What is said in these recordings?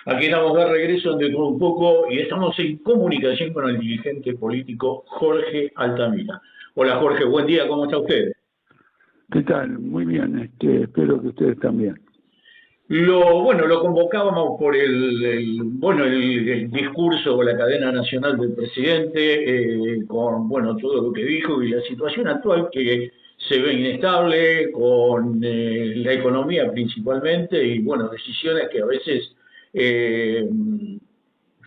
Aquí estamos de regreso de todo un poco y estamos en comunicación con el dirigente político Jorge Altamira. Hola Jorge, buen día, ¿cómo está usted? ¿Qué tal? Muy bien, espero que ustedes también. Lo convocábamos por el discurso o la cadena nacional del presidente, con todo lo que dijo y la situación actual que se ve inestable, con la economía principalmente y decisiones que a veces eh,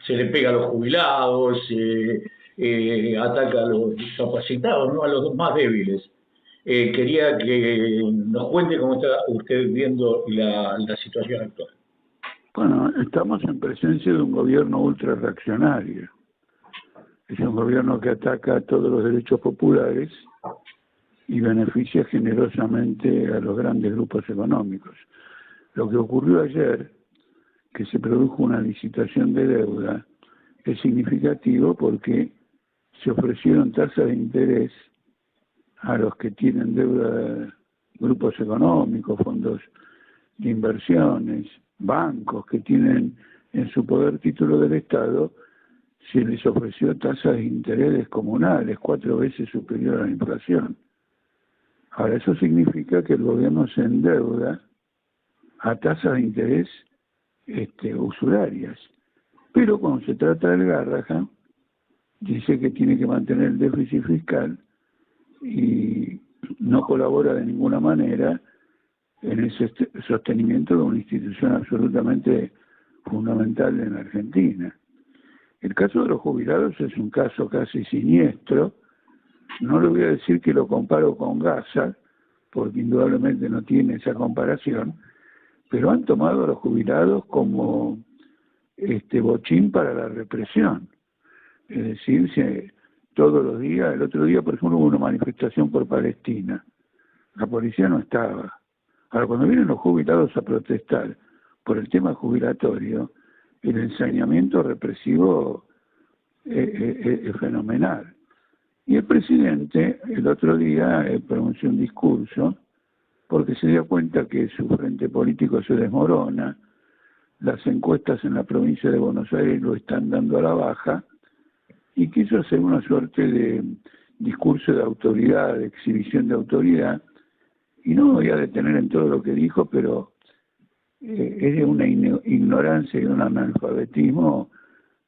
se le pega a los jubilados, ataca a los discapacitados, ¿no? A los más débiles. Quería que nos cuente cómo está usted viendo la situación actual. Bueno, estamos en presencia de un gobierno ultra reaccionario. Es un gobierno que ataca todos los derechos populares y beneficia generosamente a los grandes grupos económicos. Lo que ocurrió ayer, que se produjo una licitación de deuda, es significativo porque se ofrecieron tasas de interés a los que tienen deuda, grupos económicos, fondos de inversiones, bancos que tienen en su poder título del Estado, se les ofreció tasas de interés descomunales, 4 veces superior a la inflación. Ahora, eso significa que el gobierno se endeuda a tasas de interés usurarias. Pero cuando se trata del Garrahan, dice que tiene que mantener el déficit fiscal y no colabora de ninguna manera en el sostenimiento de una institución absolutamente fundamental en Argentina. El caso de los jubilados es un caso casi siniestro. No le voy a decir que lo comparo con Gaza, porque indudablemente no tiene esa comparación, pero han tomado a los jubilados como bochín para la represión. Es decir, todos los días, el otro día, por ejemplo, hubo una manifestación por Palestina. La policía no estaba. Ahora, cuando vienen los jubilados a protestar por el tema jubilatorio, el ensañamiento represivo es fenomenal. Y el presidente, el otro día, pronunció un discurso porque se dio cuenta que su frente político se desmorona, las encuestas en la provincia de Buenos Aires lo están dando a la baja, y quiso hacer una suerte de discurso de autoridad, de exhibición de autoridad, y no me voy a detener en todo lo que dijo, pero es de una ignorancia y un analfabetismo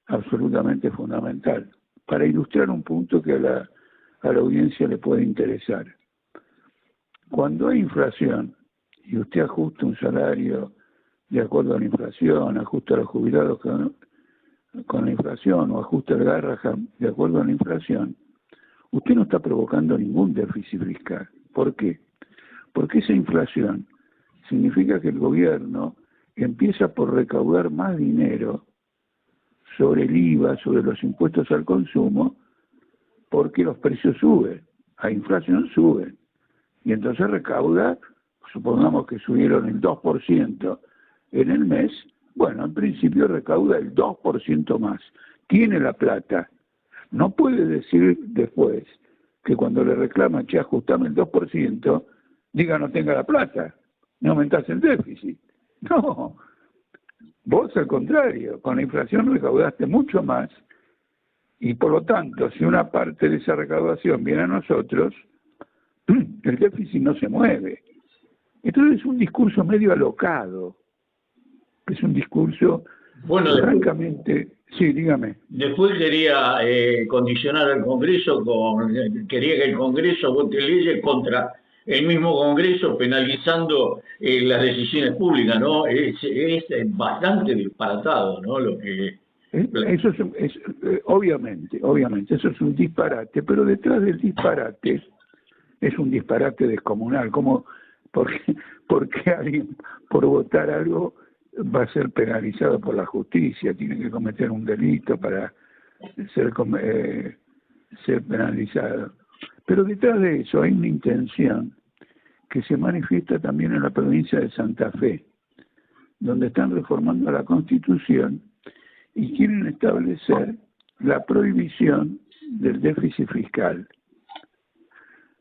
absolutamente fundamental, para ilustrar un punto que a la audiencia le puede interesar. Cuando hay inflación, y usted ajusta un salario de acuerdo a la inflación, ajusta a los jubilados con la inflación, o ajusta el Garrahan de acuerdo a la inflación, usted no está provocando ningún déficit fiscal. ¿Por qué? Porque esa inflación significa que el gobierno empieza por recaudar más dinero sobre el IVA, sobre los impuestos al consumo, porque los precios suben, la inflación sube, y entonces recauda, supongamos que subieron el 2% en el mes, bueno, en principio recauda el 2% más, tiene la plata. No puede decir después que cuando le reclaman, che, ajustame el 2%, diga no tenga la plata, no aumentás el déficit. No, vos al contrario, con la inflación recaudaste mucho más, y por lo tanto, si una parte de esa recaudación viene a nosotros, el déficit no se mueve. Entonces es un discurso medio alocado, es un discurso francamente... Sí, dígame. Después quería condicionar al Congreso, quería que el Congreso vote leyes contra el mismo Congreso, penalizando las decisiones públicas, ¿no? Es bastante disparatado, ¿no? Lo que... Eso obviamente, eso es un disparate, pero detrás del disparate es un disparate descomunal. Porque alguien por votar algo va a ser penalizado por la justicia, tiene que cometer un delito para ser penalizado. Pero detrás de eso hay una intención que se manifiesta también en la provincia de Santa Fe, donde están reformando la Constitución y quieren establecer la prohibición del déficit fiscal.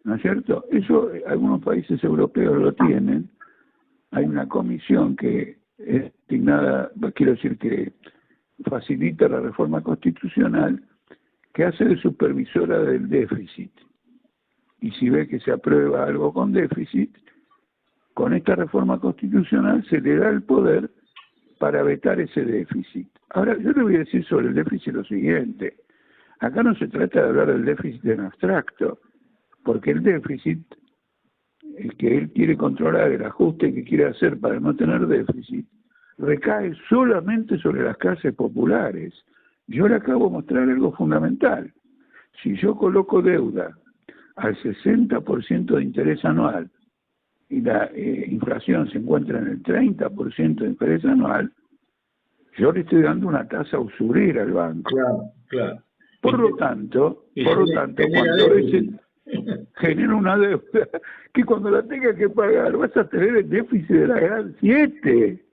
¿No es cierto? Eso algunos países europeos lo tienen. Hay una comisión que es designada, quiero decir que facilita la reforma constitucional, que hace de supervisora del déficit. Y si ve que se aprueba algo con déficit, con esta reforma constitucional se le da el poder para vetar ese déficit. Ahora, yo le voy a decir sobre el déficit lo siguiente. Acá no se trata de hablar del déficit en abstracto, porque el déficit, el que él quiere controlar, el ajuste que quiere hacer para no tener déficit, recae solamente sobre las clases populares. Yo le acabo de mostrar algo fundamental. Si yo coloco deuda al 60% de interés anual y la inflación se encuentra en el 30% de interés anual, yo le estoy dando una tasa usurera al banco. Claro, claro. Por lo tanto, cuando ese genera una deuda, que cuando la tenga que pagar vas a tener el déficit de la gran 7.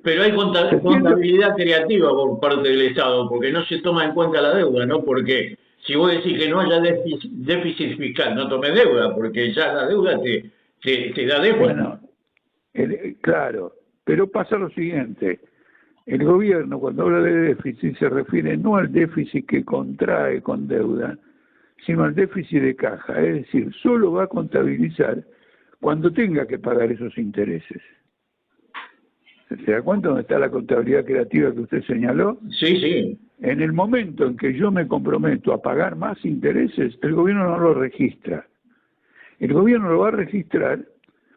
Pero hay contabilidad creativa por parte del Estado, porque no se toma en cuenta la deuda, ¿no? Porque si vos decís que no haya déficit fiscal, no tomes deuda, porque ya la deuda te da déficit. Bueno, claro, pero pasa lo siguiente. El gobierno, cuando habla de déficit, se refiere no al déficit que contrae con deuda, sino al déficit de caja. Es decir, solo va a contabilizar cuando tenga que pagar esos intereses. ¿Se da cuenta dónde está la contabilidad creativa que usted señaló? Sí, sí. En el momento en que yo me comprometo a pagar más intereses, el gobierno no lo registra. El gobierno lo va a registrar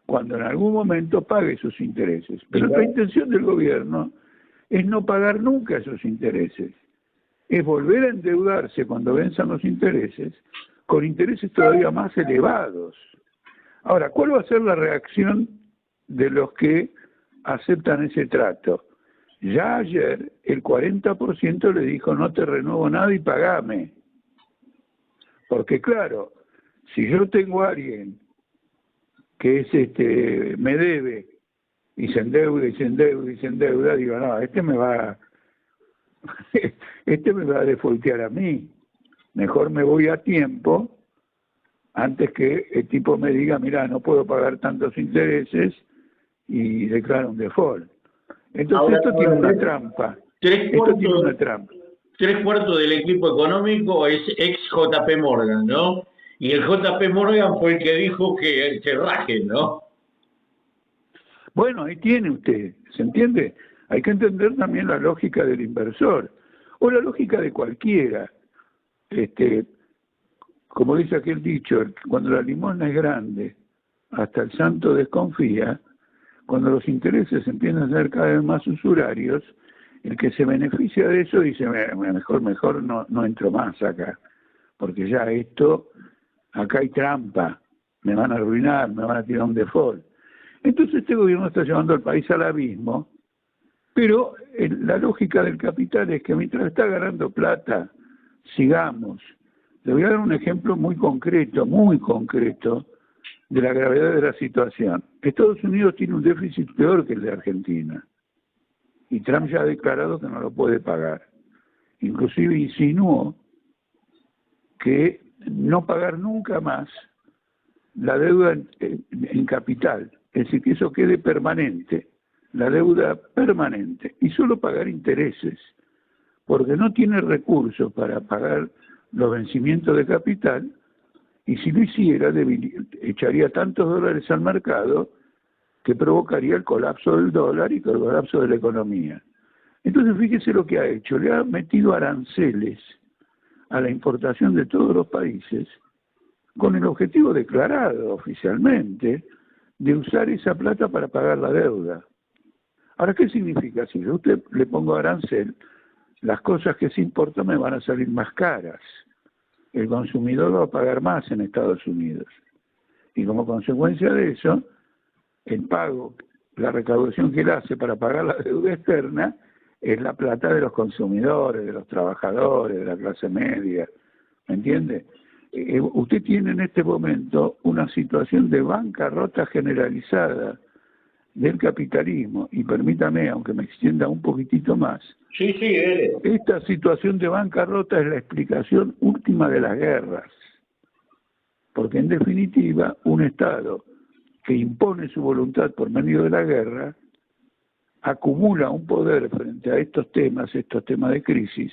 cuando en algún momento pague esos intereses. Pero la intención del gobierno es no pagar nunca esos intereses. Es volver a endeudarse cuando venzan los intereses, con intereses todavía más elevados. Ahora, ¿cuál va a ser la reacción de los que aceptan ese trato? Ya ayer el 40% le dijo no te renuevo nada y pagame. Porque claro, si yo tengo a alguien que es me debe y se endeuda y se endeuda y se endeuda, digo, no, este me va a defoltear a mí. Mejor me voy a tiempo antes que el tipo me diga, mira, no puedo pagar tantos intereses y declara un default. Entonces esto tiene una trampa. Esto tiene una trampa. 3/4 del equipo económico es ex JP Morgan, ¿no? Y el JP Morgan fue el que dijo que se rajen, ¿no? Bueno, ahí tiene usted, ¿se entiende? Hay que entender también la lógica del inversor, o la lógica de cualquiera. Como dice aquel dicho, cuando la limosna es grande, hasta el santo desconfía. Cuando los intereses empiezan a ser cada vez más usurarios, el que se beneficia de eso dice, mejor no entro más acá, porque ya acá hay trampa, me van a arruinar, me van a tirar un default. Entonces este gobierno está llevando al país al abismo, pero la lógica del capital es que mientras está ganando plata, sigamos. Le voy a dar un ejemplo muy concreto, de la gravedad de la situación. Estados Unidos tiene un déficit peor que el de Argentina, y Trump ya ha declarado que no lo puede pagar. Inclusive insinuó que no pagar nunca más la deuda en capital, es decir, que eso quede permanente, la deuda permanente, y solo pagar intereses, porque no tiene recursos para pagar los vencimientos de capital, y si lo hiciera, echaría tantos dólares al mercado que provocaría el colapso del dólar y el colapso de la economía. Entonces, fíjese lo que ha hecho, le ha metido aranceles a la importación de todos los países, con el objetivo declarado oficialmente de usar esa plata para pagar la deuda. Ahora, ¿qué significa? Si yo a usted le pongo arancel, las cosas que se importan me van a salir más caras. El consumidor va a pagar más en Estados Unidos. Y como consecuencia de eso, el pago, la recaudación que él hace para pagar la deuda externa, es la plata de los consumidores, de los trabajadores, de la clase media. ¿Me entiende? Usted tiene en este momento una situación de bancarrota generalizada del capitalismo, y permítame, aunque me extienda un poquitito más, sí, esta situación de bancarrota es la explicación última de las guerras, porque en definitiva un Estado que impone su voluntad por medio de la guerra acumula un poder frente a estos temas de crisis,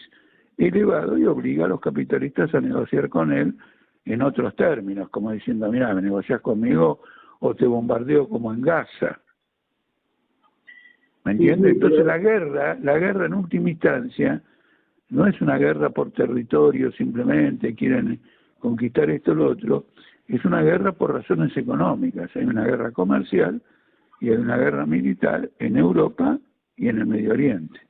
elevado, y obliga a los capitalistas a negociar con él en otros términos, como diciendo, mira, me negociás conmigo o te bombardeo como en Gaza. ¿Me entiendes? Entonces la guerra en última instancia no es una guerra por territorio simplemente, quieren conquistar esto o lo otro, es una guerra por razones económicas. Hay una guerra comercial y hay una guerra militar en Europa y en el Medio Oriente.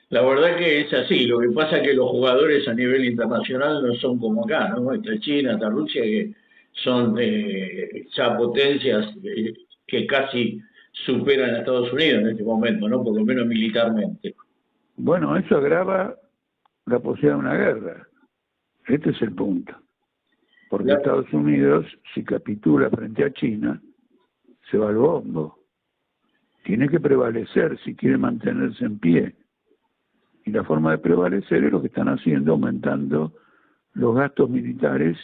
La verdad que es así, lo que pasa es que los jugadores a nivel internacional no son como acá, ¿no? Está China, está Rusia, que son ya potencias que casi superan a Estados Unidos en este momento, ¿no? Por lo menos militarmente. Bueno, eso agrava la posibilidad de una guerra. Este es el punto. Porque Estados Unidos, si capitula frente a China, se va al bombo. Tiene que prevalecer si quiere mantenerse en pie. Y la forma de prevalecer es lo que están haciendo, aumentando los gastos militares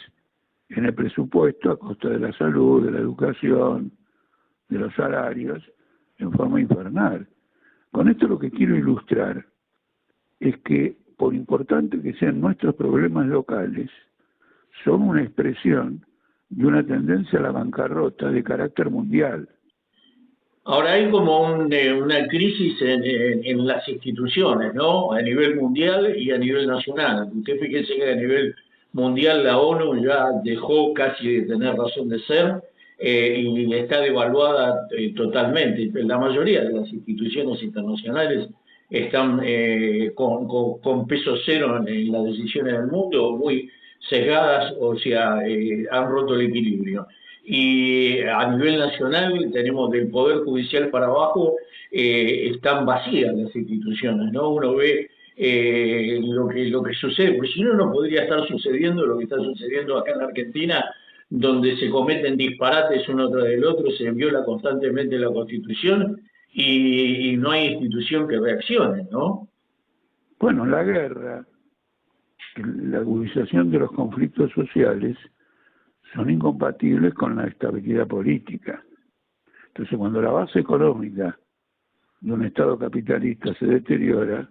en el presupuesto a costa de la salud, de la educación, de los salarios, en forma infernal. Con esto lo que quiero ilustrar es que, por importante que sean nuestros problemas locales, son una expresión de una tendencia a la bancarrota de carácter mundial. Ahora hay como una crisis en las instituciones, ¿no? A nivel mundial y a nivel nacional. Usted fíjese que a nivel mundial la ONU ya dejó casi de tener razón de ser y está devaluada totalmente. La mayoría de las instituciones internacionales están con peso cero en las decisiones del mundo, muy sesgadas, o sea, han roto el equilibrio. Y a nivel nacional tenemos del Poder Judicial para abajo, están vacías las instituciones, ¿no? Uno ve lo que sucede, porque si no, no podría estar sucediendo lo que está sucediendo acá en Argentina, donde se cometen disparates uno tras del otro, se viola constantemente la Constitución y no hay institución que reaccione, ¿no? Bueno, la guerra, la agudización de los conflictos sociales, son incompatibles con la estabilidad política. Entonces, cuando la base económica de un Estado capitalista se deteriora,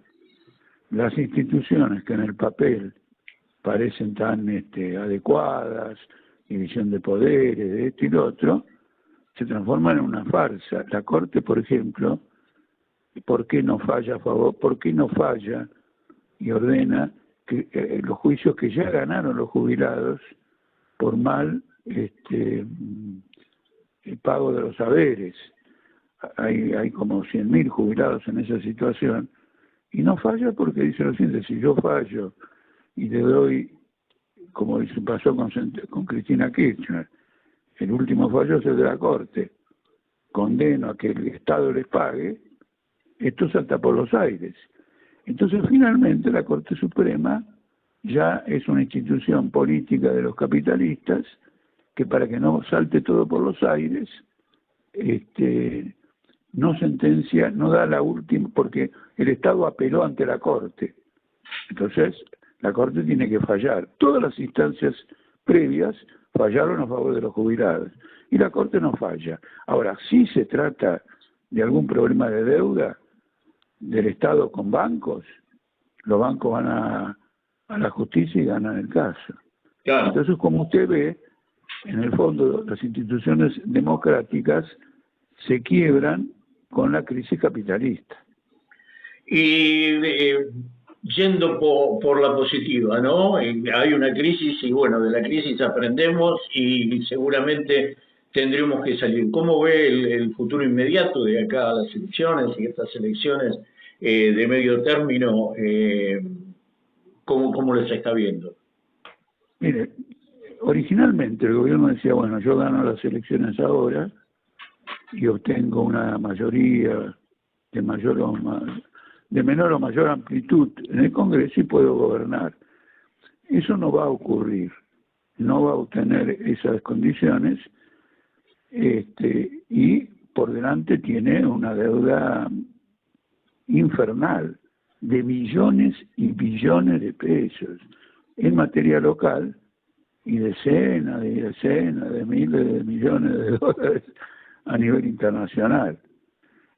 las instituciones que en el papel parecen tan adecuadas, división de poderes, de esto y lo otro, se transforman en una farsa. La Corte, por ejemplo, ¿por qué no falla a favor? ¿Por qué no falla y ordena que los juicios que ya ganaron los jubilados por mal el pago de los haberes? Hay como 100.000 jubilados en esa situación, y no falla porque dice lo siguiente: si yo fallo y le doy, como pasó con Cristina Kirchner, el último fallo es el de la Corte, condeno a que el Estado les pague, esto salta por los aires. Entonces finalmente la Corte Suprema ya es una institución política de los capitalistas que, para que no salte todo por los aires, no sentencia, no da la última, porque el Estado apeló ante la Corte. Entonces la Corte tiene que fallar. Todas las instancias previas fallaron a favor de los jubilados y la Corte no falla. Ahora, si se trata de algún problema de deuda del Estado con bancos, los bancos van a la justicia y ganan el caso. Claro. Entonces, como usted ve, en el fondo las instituciones democráticas se quiebran con la crisis capitalista. Y yendo por la positiva, ¿no? Hay una crisis y bueno, de la crisis aprendemos y seguramente tendremos que salir. ¿Cómo ve el futuro inmediato de acá a las elecciones y estas elecciones de medio término? ¿Cómo los está viendo? Mire, originalmente el gobierno decía, bueno, yo gano las elecciones ahora y obtengo una mayoría de menor o mayor amplitud en el Congreso y puedo gobernar. Eso no va a ocurrir, no va a obtener esas condiciones, y por delante tiene una deuda infernal de billones y billones de pesos en materia local y decenas de miles de millones de dólares a nivel internacional.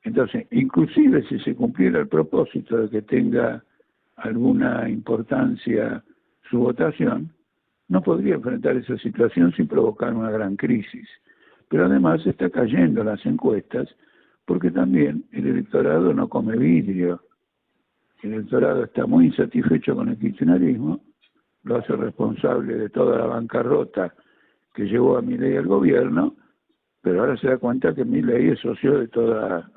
Entonces, inclusive si se cumpliera el propósito de que tenga alguna importancia su votación, no podría enfrentar esa situación sin provocar una gran crisis. Pero además está cayendo las encuestas porque también el electorado no come vidrio. El electorado está muy insatisfecho con el kirchnerismo, lo hace responsable de toda la bancarrota que llevó a Milei al gobierno, pero ahora se da cuenta que Milei es socio de toda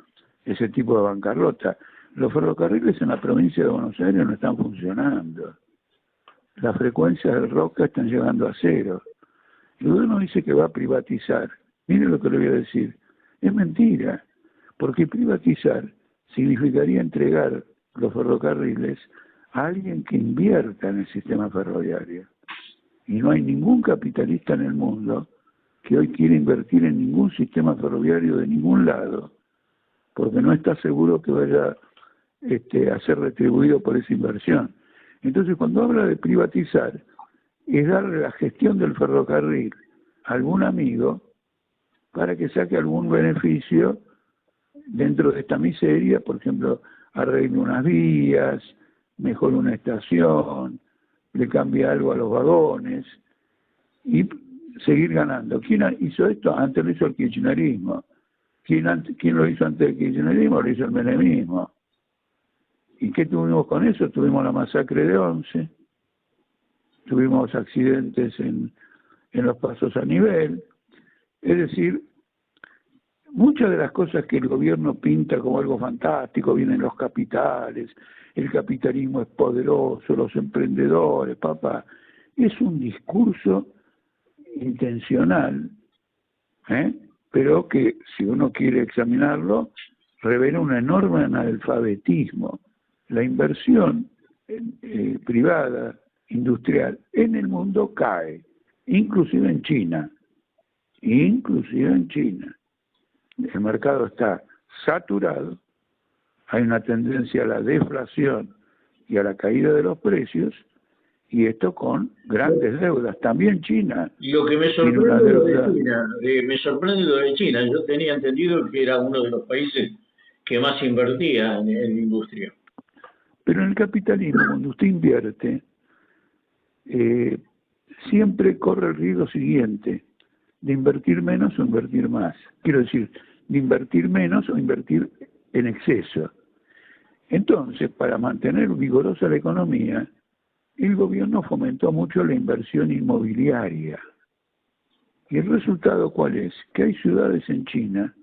ese tipo de bancarrota. Los ferrocarriles en la provincia de Buenos Aires no están funcionando. Las frecuencias del Roca están llegando a cero. Y uno dice que va a privatizar. Mire lo que le voy a decir. Es mentira, porque privatizar significaría entregar los ferrocarriles a alguien que invierta en el sistema ferroviario. Y no hay ningún capitalista en el mundo que hoy quiera invertir en ningún sistema ferroviario de ningún lado, porque no está seguro que vaya a ser retribuido por esa inversión. Entonces, cuando habla de privatizar, es darle la gestión del ferrocarril a algún amigo para que saque algún beneficio dentro de esta miseria, por ejemplo, arregle unas vías, mejore una estación, le cambie algo a los vagones y seguir ganando. ¿Quién hizo esto? Antes lo hizo el kirchnerismo. ¿Quién lo hizo antes del kirchnerismo? Lo hizo el menemismo. ¿Y qué tuvimos con eso? Tuvimos la masacre de Once, tuvimos accidentes en los pasos a nivel. Es decir, muchas de las cosas que el gobierno pinta como algo fantástico, vienen los capitales, el capitalismo es poderoso, los emprendedores, papá, es un discurso intencional, pero que si uno quiere examinarlo, revela un enorme analfabetismo. La inversión privada, industrial, en el mundo cae, inclusive en China. Inclusive en China. El mercado está saturado, hay una tendencia a la deflación y a la caída de los precios, y esto con grandes deudas. También China. Lo que me sorprende lo de China, me sorprende lo de China. Yo tenía entendido que era uno de los países que más invertía en industria. Pero en el capitalismo, cuando usted invierte, siempre corre el riesgo siguiente, de invertir menos o invertir más. Quiero decir, de invertir menos o invertir en exceso. Entonces, para mantener vigorosa la economía, el gobierno fomentó mucho la inversión inmobiliaria. ¿Y el resultado cuál es? Que hay ciudades en China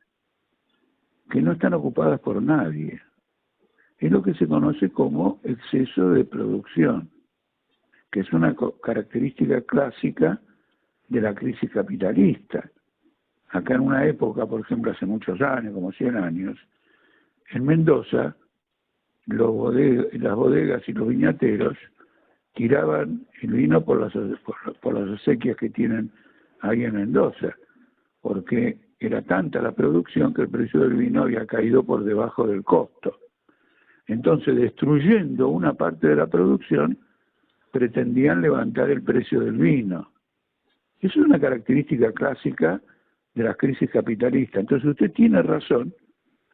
que no están ocupadas por nadie. Es lo que se conoce como exceso de producción, que es una característica clásica de la crisis capitalista. Acá en una época, por ejemplo, hace muchos años, como 100 años, en Mendoza, las bodegas y los viñateros tiraban el vino por las acequias que tienen ahí en Mendoza, porque era tanta la producción que el precio del vino había caído por debajo del costo. Entonces, destruyendo una parte de la producción, pretendían levantar el precio del vino. Eso es una característica clásica de las crisis capitalistas. Entonces, usted tiene razón,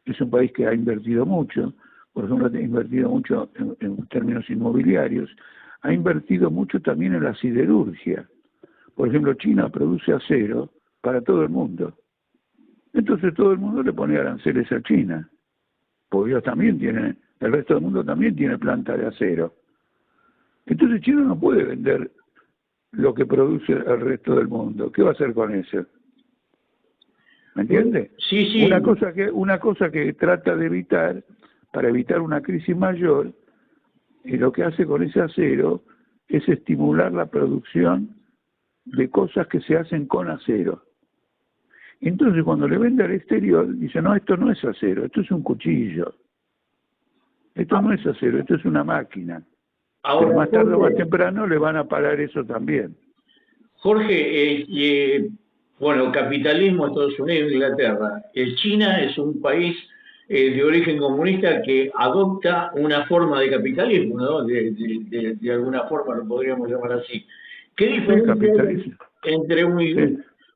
es un país que ha invertido mucho, por ejemplo, ha invertido mucho en términos inmobiliarios, ha invertido mucho también en la siderurgia. Por ejemplo, China produce acero para todo el mundo. Entonces todo el mundo le pone aranceles a China, porque ellos también tienen, el resto del mundo también tiene planta de acero. Entonces China no puede vender lo que produce el resto del mundo. ¿Qué va a hacer con eso? ¿Me entiende? Sí, sí. Una cosa que trata de evitar, para evitar una crisis mayor, y lo que hace con ese acero es estimular la producción de cosas que se hacen con acero. Entonces cuando le vende al exterior, dice, no, esto no es acero, esto es un cuchillo. Esto no es acero, esto es una máquina. Ahora, pero más tarde o más temprano le van a parar eso también. Jorge, bueno, capitalismo, Estados Unidos, Inglaterra. China es un país de origen comunista que adopta una forma de capitalismo, ¿no? De alguna forma lo podríamos llamar así. ¿Qué diferencia hay entre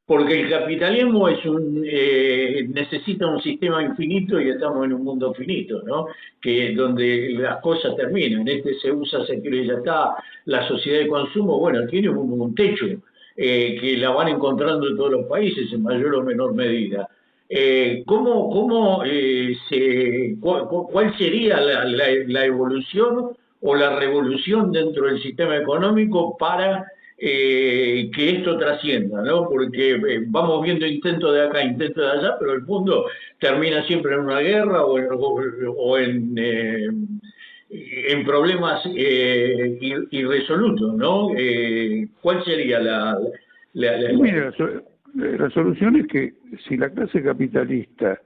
porque el capitalismo necesita un sistema infinito y estamos en un mundo finito, ¿no? Que donde las cosas terminan. Se usa, se cree, ya está. La sociedad de consumo, bueno, tiene un techo que la van encontrando en todos los países en mayor o menor medida. ¿Cuál sería la evolución o la revolución dentro del sistema económico para que esto trascienda, ¿no? Porque vamos viendo intentos de acá, intentos de allá, pero el mundo termina siempre en una guerra o en problemas irresolutos, ¿no? ¿Cuál sería Y mire, la solución es que si la clase capitalista,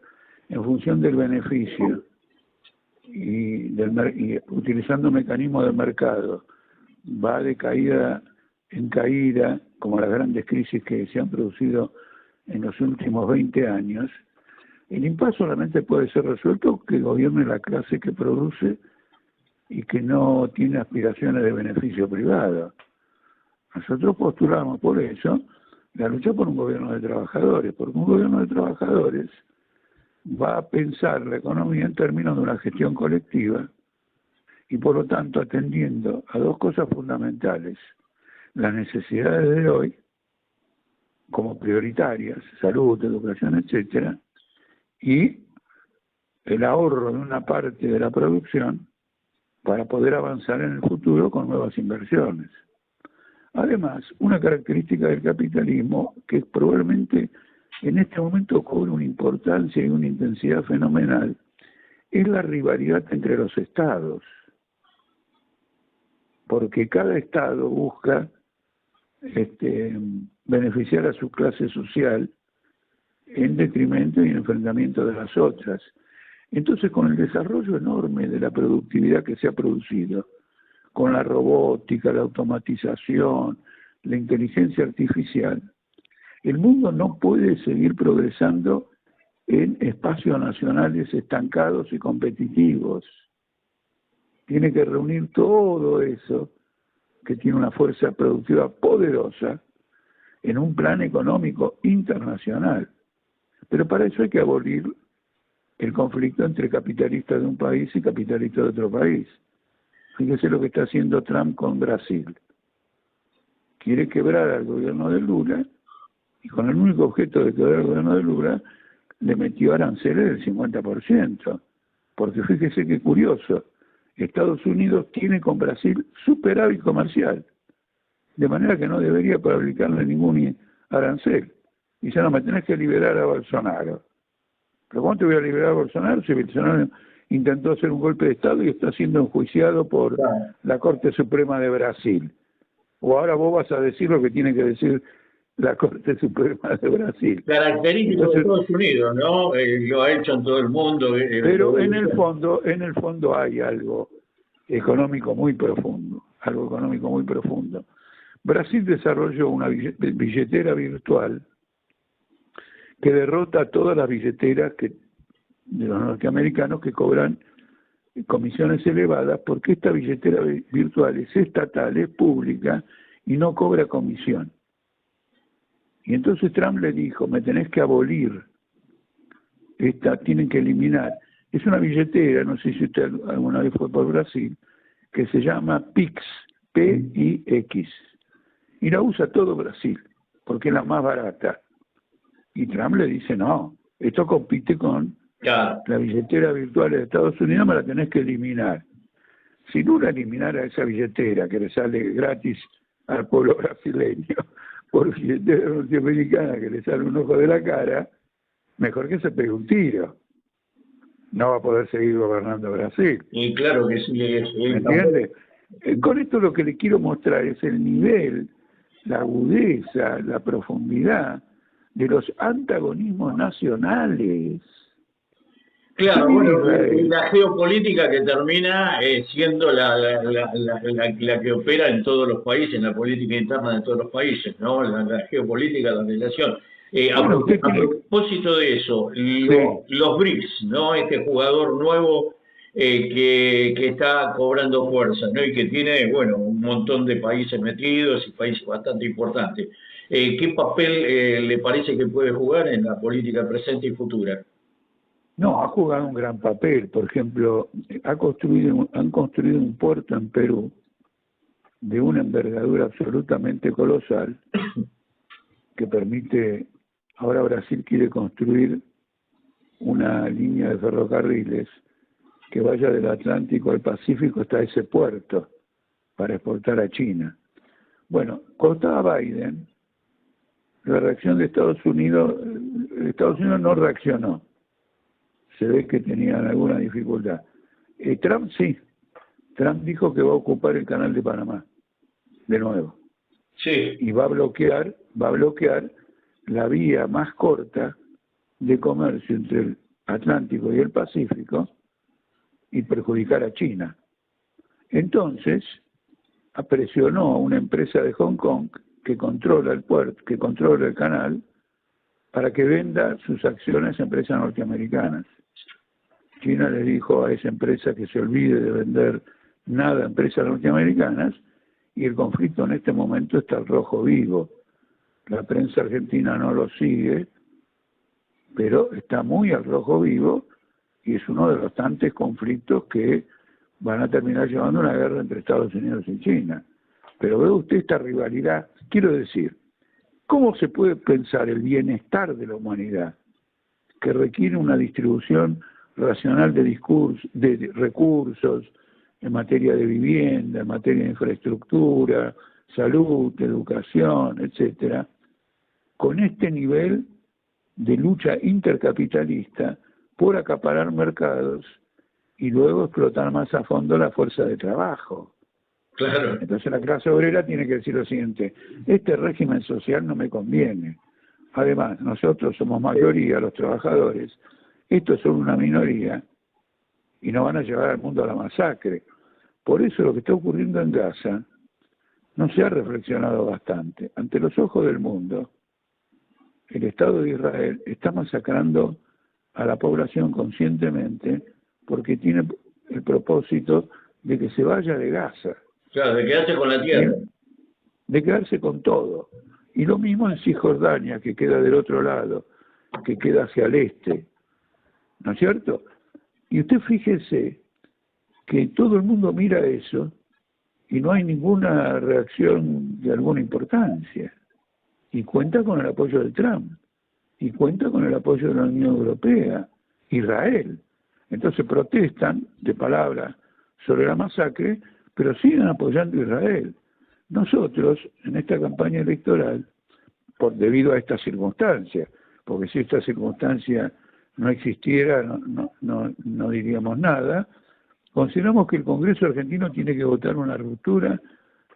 en función del beneficio y utilizando mecanismos de mercado, va de caída en caída, como las grandes crisis que se han producido en los últimos 20 años, el impasse solamente puede ser resuelto que gobierne la clase que produce y que no tiene aspiraciones de beneficio privado. Nosotros postulamos por eso la lucha por un gobierno de trabajadores, porque un gobierno de trabajadores va a pensar la economía en términos de una gestión colectiva y por lo tanto atendiendo a dos cosas fundamentales: las necesidades de hoy como prioritarias, salud, educación, etcétera, y el ahorro de una parte de la producción para poder avanzar en el futuro con nuevas inversiones. Además, una característica del capitalismo que probablemente en este momento cobra una importancia y una intensidad fenomenal es la rivalidad entre los estados, porque cada estado busca beneficiar a su clase social en detrimento y en enfrentamiento de las otras. Entonces, con el desarrollo enorme de la productividad que se ha producido, con la robótica, la automatización, la inteligencia artificial, el mundo no puede seguir progresando en espacios nacionales estancados y competitivos. Tiene que reunir todo eso que tiene una fuerza productiva poderosa en un plan económico internacional. Pero para eso hay que abolir el conflicto entre capitalistas de un país y capitalistas de otro país. Fíjese lo que está haciendo Trump con Brasil. Quiere quebrar al gobierno de Lula y con el único objeto de quebrar al gobierno de Lula le metió aranceles del 50%. Porque fíjese qué curioso, Estados Unidos tiene con Brasil superávit comercial, de manera que no debería aplicarle ningún arancel. Y ya no me tenés que liberar a Bolsonaro. ¿Pero cómo te voy a liberar a Bolsonaro si Bolsonaro intentó hacer un golpe de Estado y está siendo enjuiciado por la Corte Suprema de Brasil? O ahora vos vas a decir lo que tiene que decir la Corte Suprema de Brasil. Característico de Estados Unidos, ¿no? Lo ha hecho en todo el mundo. Pero en el fondo hay algo económico muy profundo, Brasil desarrolló una billetera virtual que derrota a todas las billeteras de los norteamericanos que cobran comisiones elevadas, porque esta billetera virtual es estatal, es pública y no cobra comisión. Y entonces Trump le dijo, me tenés que abolir, tienen que eliminar. Es una billetera, no sé si usted alguna vez fue por Brasil, que se llama PIX, P-I-X, y la usa todo Brasil, porque es la más barata. Y Trump le dice, no, esto compite con la billetera virtual de Estados Unidos, me la tenés que eliminar. Si Lula eliminara esa billetera que le sale gratis al pueblo brasileño, por billetera norteamericana que le sale un ojo de la cara, mejor que se pegue un tiro. No va a poder seguir gobernando Brasil. Y claro que sí. ¿Me entiende? Con esto lo que le quiero mostrar es el nivel, la agudeza, la profundidad de los antagonismos nacionales. Claro, bueno, la geopolítica que termina siendo la que opera en todos los países, en la política interna de todos los países, ¿no? La geopolítica, la relación. A propósito de eso, los BRICS, ¿no? Este jugador nuevo que está cobrando fuerza, ¿no? Y que tiene, bueno, un montón de países metidos y países bastante importantes. ¿Qué papel le parece que puede jugar en la política presente y futura? No, ha jugado un gran papel. Por ejemplo, han construido un puerto en Perú de una envergadura absolutamente colosal que permite, ahora Brasil quiere construir una línea de ferrocarriles que vaya del Atlántico al Pacífico hasta ese puerto para exportar a China. Bueno, cuando estaba Biden, la reacción de Estados Unidos no reaccionó. Se ve que tenían alguna dificultad. Trump sí. Trump dijo que va a ocupar el canal de Panamá, de nuevo. Sí. Y va a bloquear la vía más corta de comercio entre el Atlántico y el Pacífico y perjudicar a China. Entonces, presionó a una empresa de Hong Kong que controla el puerto, que controla el canal, para que venda sus acciones a empresas norteamericanas. China le dijo a esa empresa que se olvide de vender nada a empresas norteamericanas, y el conflicto en este momento está al rojo vivo. La prensa argentina no lo sigue, pero está muy al rojo vivo, y es uno de los tantos conflictos que van a terminar llevando a una guerra entre Estados Unidos y China. Pero ve usted esta rivalidad. Quiero decir, ¿cómo se puede pensar el bienestar de la humanidad, que requiere una distribución racional de recursos en materia de vivienda, en materia de infraestructura, salud, educación, etcétera, con este nivel de lucha intercapitalista por acaparar mercados y luego explotar más a fondo la fuerza de trabajo? Claro. Entonces la clase obrera tiene que decir lo siguiente: este régimen social no me conviene. Además, nosotros somos mayoría, los trabajadores, estos son una minoría y nos van a llevar al mundo a la masacre. Por eso lo que está ocurriendo en Gaza no se ha reflexionado bastante. Ante los ojos del mundo, el Estado de Israel está masacrando a la población conscientemente porque tiene el propósito de que se vaya de Gaza. Claro, de quedarse con la tierra. De quedarse con todo. Y lo mismo en Cisjordania, que queda del otro lado, que queda hacia el este. ¿No es cierto? Y usted fíjese que todo el mundo mira eso y no hay ninguna reacción de alguna importancia. Y cuenta con el apoyo de Trump. Y cuenta con el apoyo de la Unión Europea, Israel. Entonces protestan de palabra sobre la masacre, pero siguen apoyando a Israel. Nosotros, en esta campaña electoral, debido a esta circunstancia, porque si esta circunstancia no existiera, no diríamos nada, consideramos que el Congreso argentino tiene que votar una ruptura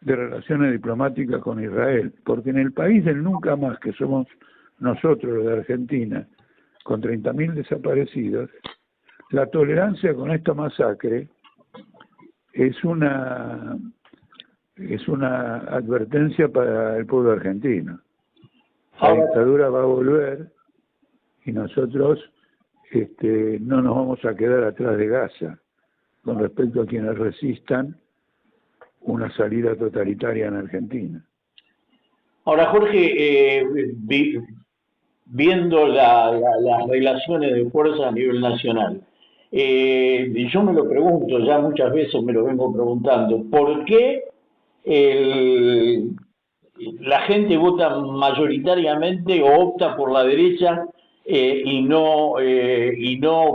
de relaciones diplomáticas con Israel, porque en el país del nunca más, que somos nosotros los de Argentina, con 30.000 desaparecidos, la tolerancia con esta masacre es una advertencia para el pueblo argentino. La dictadura va a volver y nosotros no nos vamos a quedar atrás de Gaza con respecto a quienes resistan una salida totalitaria en Argentina. Ahora, Jorge, viendo las relaciones de fuerza a nivel nacional, yo me lo pregunto, ya muchas veces me lo vengo preguntando, ¿por qué la gente vota mayoritariamente o opta por la derecha y no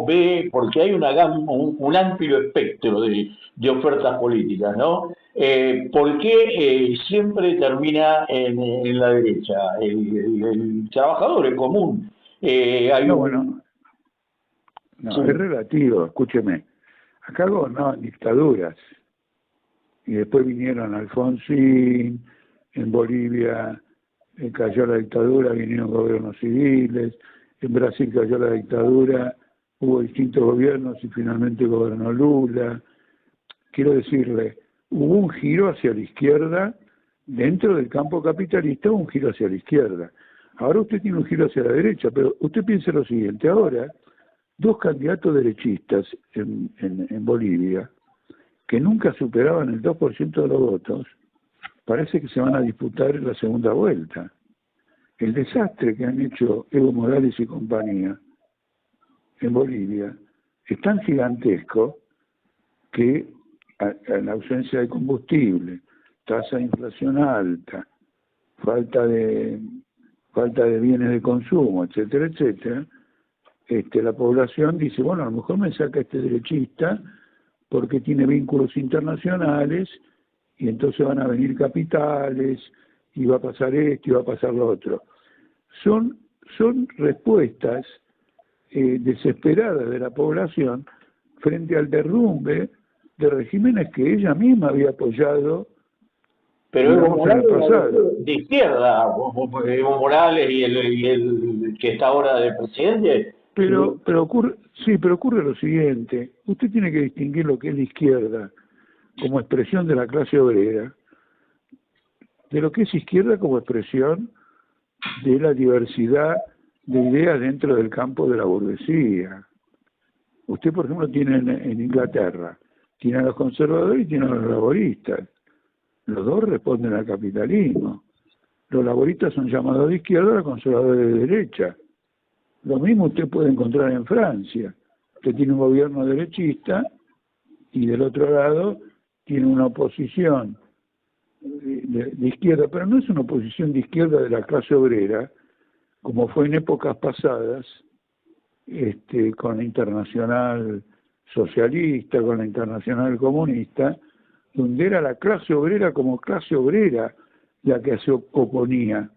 ve, porque hay un amplio espectro de ofertas políticas, ¿no? ¿Por qué siempre termina en la derecha? El trabajador, el común. Bueno, no, sí. Es relativo, escúcheme. Acá gobernaban dictaduras y después vinieron Alfonsín, en Bolivia cayó la dictadura, vinieron gobiernos civiles, en Brasil cayó la dictadura, hubo distintos gobiernos y finalmente gobernó Lula. Quiero decirle, hubo un giro hacia la izquierda, dentro del campo capitalista hubo un giro hacia la izquierda. Ahora usted tiene un giro hacia la derecha, pero usted piense lo siguiente: ahora, dos candidatos derechistas en Bolivia, que nunca superaban el 2% de los votos, parece que se van a disputar en la segunda vuelta. el desastre que han hecho Evo Morales y compañía en Bolivia es tan gigantesco que en ausencia de combustible, tasa de inflación alta, falta de bienes de consumo, etcétera, etcétera, la población dice, bueno, a lo mejor me saca este derechista porque tiene vínculos internacionales y entonces van a venir capitales y va a pasar esto y va a pasar lo otro. Son respuestas desesperadas de la población frente al derrumbe de regímenes que ella misma había apoyado, pero Evo digamos, en el Morales pasado. de izquierda, Evo Morales y el que está ahora de presidente. Pero ocurre lo siguiente, usted tiene que distinguir lo que es la izquierda como expresión de la clase obrera, de lo que es izquierda como expresión de la diversidad de ideas dentro del campo de la burguesía. Usted, por ejemplo, tiene en Inglaterra, tiene a los conservadores y tiene a los laboristas. Los dos responden al capitalismo. Los laboristas son llamados de izquierda, los conservadores de derecha. Lo mismo usted puede encontrar en Francia. Usted tiene un gobierno derechista y del otro lado tiene una oposición de izquierda, pero no es una oposición de izquierda de la clase obrera, como fue en épocas pasadas, con la Internacional Socialista, con la Internacional Comunista, donde era la clase obrera como clase obrera la que se oponía.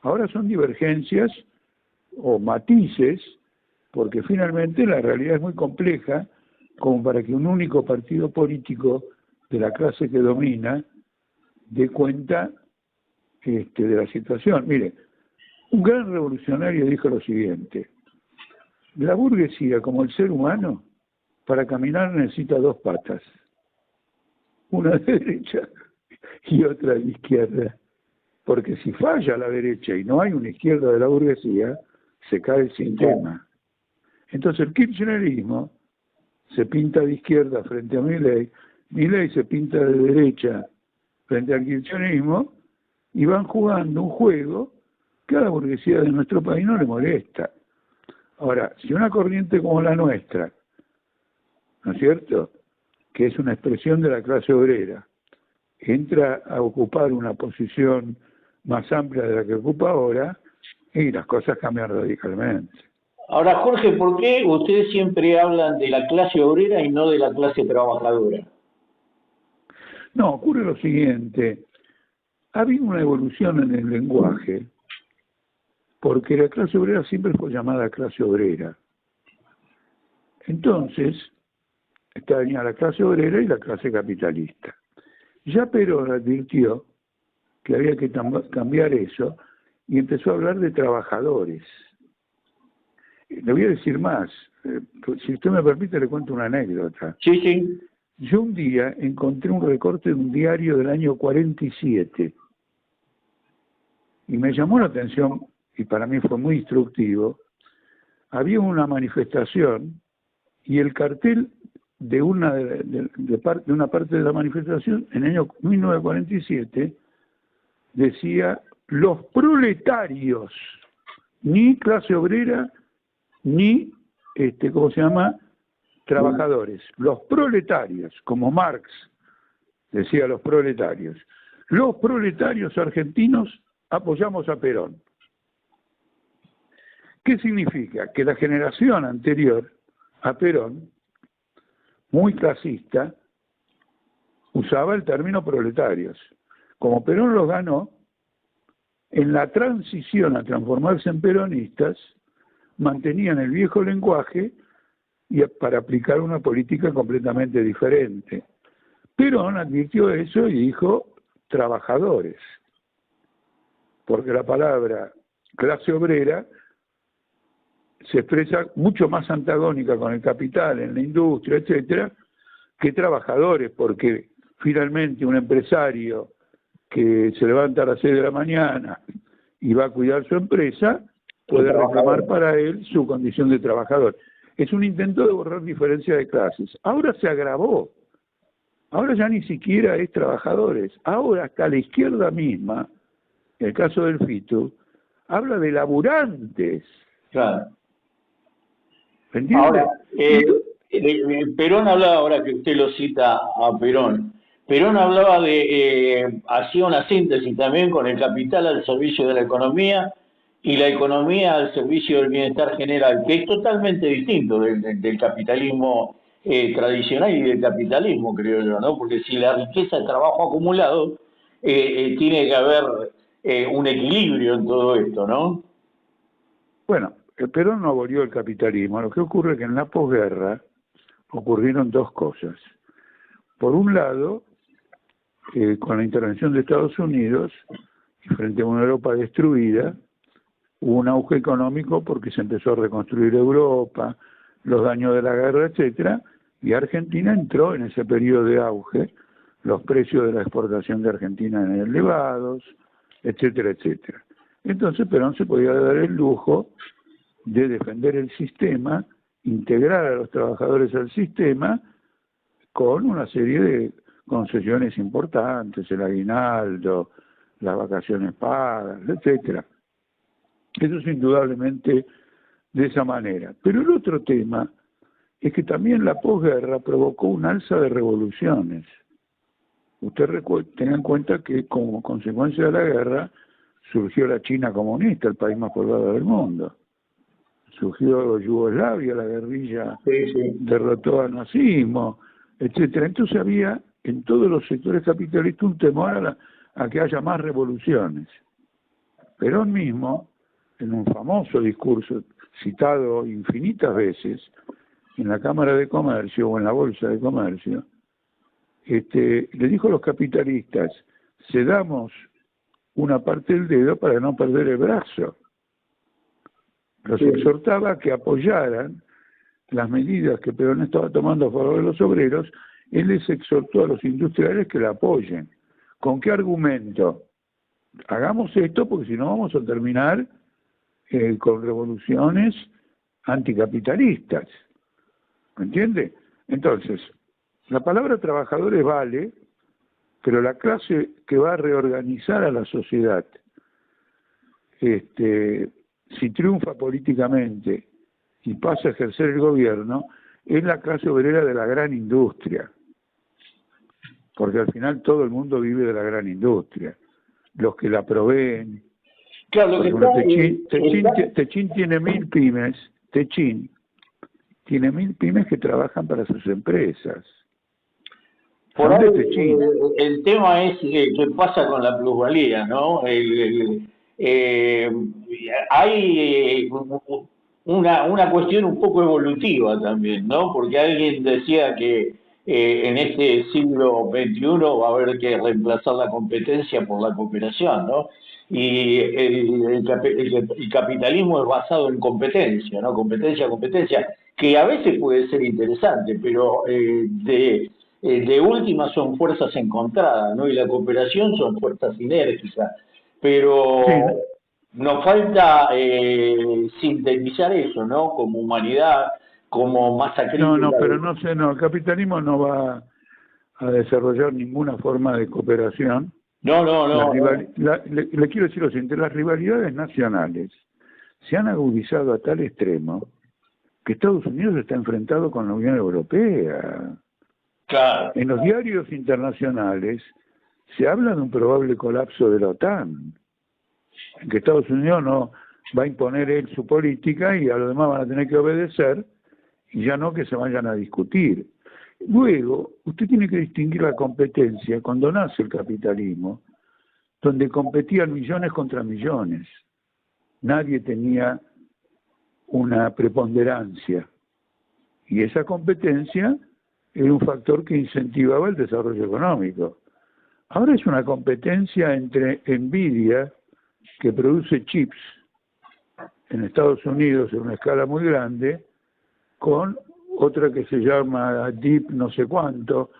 Ahora son divergencias o matices, porque finalmente la realidad es muy compleja, como para que un único partido político de la clase que domina dé cuenta de la situación. Mire, un gran revolucionario dijo lo siguiente: la burguesía, como el ser humano, para caminar necesita dos patas, una de derecha y otra de izquierda, porque si falla la derecha y no hay una izquierda de la burguesía, se cae el sistema. Entonces el kirchnerismo se pinta de izquierda frente a Milei, Milei se pinta de derecha frente al kirchnerismo, y van jugando un juego que a la burguesía de nuestro país no le molesta. Ahora, si una corriente como la nuestra, ¿no es cierto?, que es una expresión de la clase obrera, entra a ocupar una posición más amplia de la que ocupa ahora, y las cosas cambian radicalmente. Ahora, Jorge, ¿por qué ustedes siempre hablan de la clase obrera y no de la clase trabajadora? No, ocurre lo siguiente: ha habido una evolución en el lenguaje, porque la clase obrera siempre fue llamada clase obrera. Entonces, venía la clase obrera y la clase capitalista. Ya Perón advirtió que había que cambiar eso y empezó a hablar de trabajadores. Le voy a decir más, si usted me permite le cuento una anécdota. Sí, sí. Yo un día encontré un recorte de un diario del año 47 y me llamó la atención, y para mí fue muy instructivo. Había una manifestación y el cartel de una parte de la manifestación en el año 1947 decía: los proletarios, ni clase obrera, ni, ¿cómo se llama?, trabajadores. Los proletarios, como Marx decía los proletarios. Los proletarios argentinos apoyamos a Perón. ¿Qué significa? Que la generación anterior a Perón, muy clasista, usaba el término proletarios. Como Perón los ganó, en la transición a transformarse en peronistas, mantenían el viejo lenguaje para aplicar una política completamente diferente. Perón advirtió eso y dijo trabajadores, porque la palabra clase obrera se expresa mucho más antagónica con el capital en la industria, etcétera, que trabajadores, porque finalmente un empresario que se levanta a las 6 de la mañana y va a cuidar su empresa puede reclamar para él su condición de trabajador. Es un intento de borrar diferencia de clases. Ahora se agravó. Ahora ya ni siquiera es trabajadores. Ahora hasta la izquierda misma, en el caso del FITU, habla de laburantes. Claro. ¿Entiende? Ahora, Perón hablaba, ahora que usted lo cita a Perón hablaba hacía una síntesis también con el capital al servicio de la economía y la economía al servicio del bienestar general, que es totalmente distinto del capitalismo tradicional y del capitalismo, creo yo, ¿no? Porque si la riqueza es trabajo acumulado, tiene que haber un equilibrio en todo esto, ¿no? Bueno, Perón no abolió el capitalismo. Lo que ocurre es que en la posguerra ocurrieron dos cosas. Por un lado, con la intervención de Estados Unidos, y frente a una Europa destruida, hubo un auge económico porque se empezó a reconstruir Europa, los daños de la guerra, etcétera, y Argentina entró en ese periodo de auge, los precios de la exportación de Argentina eran elevados, etcétera, etcétera. Entonces Perón se podía dar el lujo de defender el sistema, integrar a los trabajadores al sistema con una serie de concesiones importantes, el aguinaldo, las vacaciones pagas, etcétera. Eso es indudablemente de esa manera. Pero el otro tema es que también la posguerra provocó un alza de revoluciones. Usted tenga en cuenta que como consecuencia de la guerra surgió la China comunista, el país más poblado del mundo. Surgió Yugoslavia, la guerrilla derrotó al nazismo, etcétera. Entonces había en todos los sectores capitalistas un temor a que haya más revoluciones. Perón mismo, en un famoso discurso citado infinitas veces en la Cámara de Comercio o en la Bolsa de Comercio, le dijo a los capitalistas: cedamos una parte del dedo para no perder el brazo. Los exhortaba a que apoyaran las medidas que Perón estaba tomando a favor de los obreros. Él les exhortó a los industriales que la apoyen. ¿Con qué argumento? Hagamos esto porque si no vamos a terminar con revoluciones anticapitalistas. ¿Me entiende? Entonces, la palabra trabajadores vale, pero la clase que va a reorganizar a la sociedad, si triunfa políticamente y pasa a ejercer el gobierno, es la clase obrera de la gran industria. Porque al final todo el mundo vive de la gran industria. Los que la proveen. Claro, lo que Techín tiene 1000 pymes. Techín tiene 1000 pymes que trabajan para sus empresas. Por ahí, el tema es qué pasa con la plusvalía, ¿no? Hay una cuestión un poco evolutiva también, ¿no? Porque alguien decía que en este siglo XXI va a haber que reemplazar la competencia por la cooperación, ¿no? Y el capitalismo es basado en competencia, ¿no? Competencia, que a veces puede ser interesante, pero de última son fuerzas encontradas, ¿no? Y la cooperación son fuerzas sinérgicas. Pero Sí. nos falta sintetizar eso, ¿no? Como humanidad, como masa crítica. No, pero no, el capitalismo no va a desarrollar ninguna forma de cooperación. No. Le quiero decir lo siguiente: las rivalidades nacionales se han agudizado a tal extremo que Estados Unidos está enfrentado con la Unión Europea. Claro. En los diarios internacionales se habla de un probable colapso de la OTAN, en que Estados Unidos no va a imponer él su política y a los demás van a tener que obedecer, y ya no que se vayan a discutir. Luego, usted tiene que distinguir la competencia cuando nace el capitalismo, donde competían millones contra millones. Nadie tenía una preponderancia, y esa competencia era un factor que incentivaba el desarrollo económico. Ahora es una competencia entre Nvidia, que produce chips en Estados Unidos en una escala muy grande, con otra que se llama Deep no sé cuánto.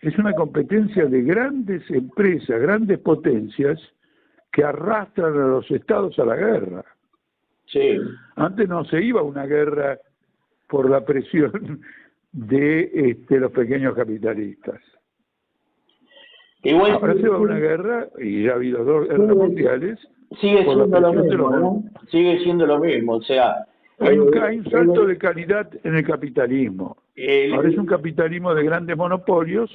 Es una competencia de grandes empresas, grandes potencias, que arrastran a los estados a la guerra. Sí. Antes no se iba a una guerra por la presión de los pequeños capitalistas. Igual Ahora se va a una guerra, y ya ha habido 2 guerras mundiales, sigue por la siendo lo presión de los mismo, ¿no? Sigue siendo lo mismo, o sea, hay un salto de calidad en el capitalismo. Ahora es un capitalismo de grandes monopolios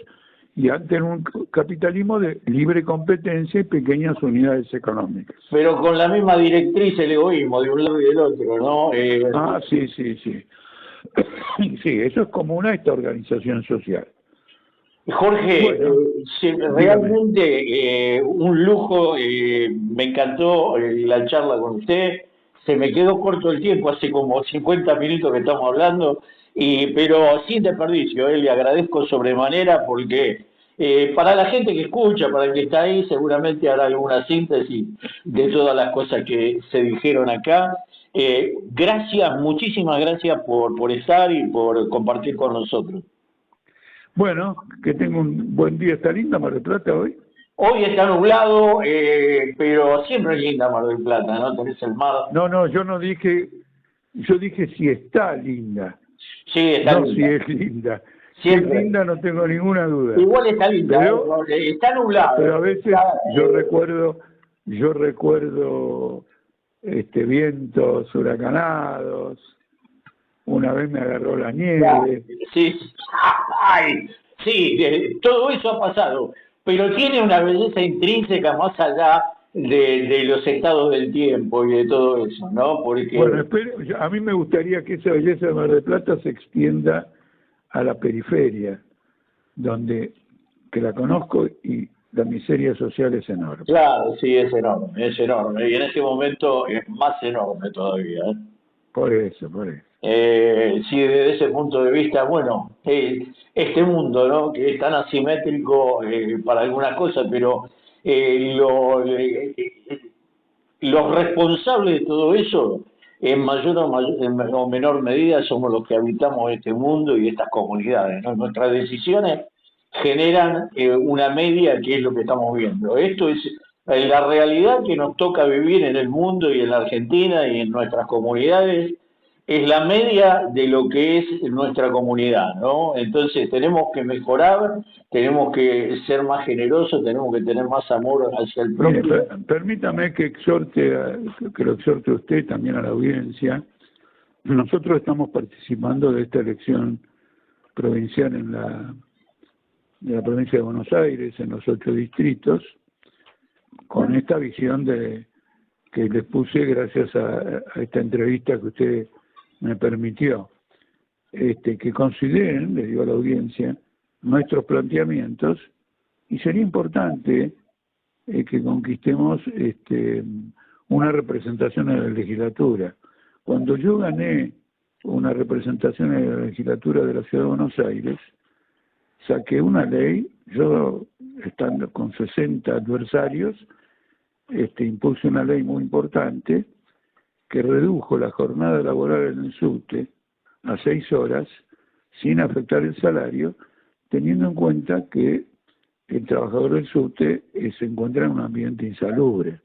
y antes era un capitalismo de libre competencia y pequeñas unidades económicas. pero con la misma directriz el egoísmo de un lado y del otro, ¿no? Sí, sí, sí. Sí, eso es común a esta organización social. Jorge, Bueno, dígame. realmente un lujo, me encantó la charla con usted, se me quedó corto el tiempo, hace como 50 minutos que estamos hablando, pero sin desperdicio, le agradezco sobremanera porque para la gente que escucha, para el que está ahí, seguramente hará alguna síntesis de todas las cosas que se dijeron acá. Gracias, muchísimas gracias por estar y por compartir con nosotros. Bueno, que tenga un buen día. ¿Está linda Mar del Plata hoy? Hoy está nublado, pero siempre es linda Mar del Plata, ¿no? Tenés el mar. No, no, yo no dije, yo dije si está linda, Sí, está no si linda. es linda. Si es Siempre. linda no tengo ninguna duda. Igual está linda, Pero, está nublado. pero a veces yo recuerdo vientos huracanados, una vez me agarró la nieve. Sí, ay, sí, todo eso ha pasado, pero tiene una belleza intrínseca más allá de los estados del tiempo y de todo eso, ¿no? Bueno, Porque, a mí me gustaría que esa belleza de Mar del Plata se extienda a la periferia, donde que la conozco y la miseria social es enorme. claro, sí, es enorme, y en ese momento es más enorme todavía, ¿eh? Por eso, por eso. Sí, desde ese punto de vista, bueno, este mundo, ¿no? Que es tan asimétrico para algunas cosas, pero los responsables de todo eso, en mayor o menor medida, somos los que habitamos este mundo y estas comunidades, ¿no? Nuestras decisiones generan una media que es lo que estamos viendo. Esto es la realidad que nos toca vivir en el mundo y en la Argentina y en nuestras comunidades, es la media de lo que es nuestra comunidad, ¿no? Entonces tenemos que mejorar, tenemos que ser más generosos, tenemos que tener más amor hacia el Mire, prójimo. permítame que que lo exhorte a usted también a la audiencia. Nosotros estamos participando de esta elección provincial de la provincia de Buenos Aires, en los 8 distritos, con esta visión que les puse gracias a esta entrevista que usted me permitió. Que consideren, le digo a la audiencia, nuestros planteamientos, y sería importante que conquistemos una representación en la legislatura. Cuando yo gané una representación en la legislatura de la Ciudad de Buenos Aires, saqué una ley, yo estando con 60 adversarios, impuse una ley muy importante que redujo la jornada laboral en el subte a 6 horas sin afectar el salario, teniendo en cuenta que el trabajador del subte se encuentra en un ambiente insalubre,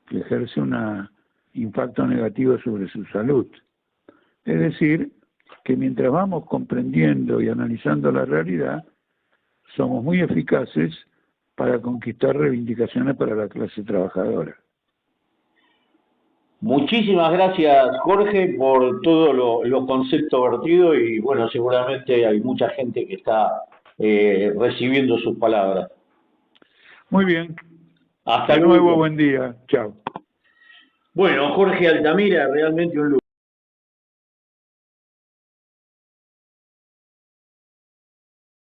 que ejerce un impacto negativo sobre su salud. Es decir, que mientras vamos comprendiendo y analizando la realidad, somos muy eficaces para conquistar reivindicaciones para la clase trabajadora. Muchísimas gracias, Jorge, por todos los conceptos vertidos y bueno, seguramente hay mucha gente que está recibiendo sus palabras. Muy bien. Hasta De nuevo, luego. buen día. Chao. Bueno, Jorge Altamira, realmente un lujo.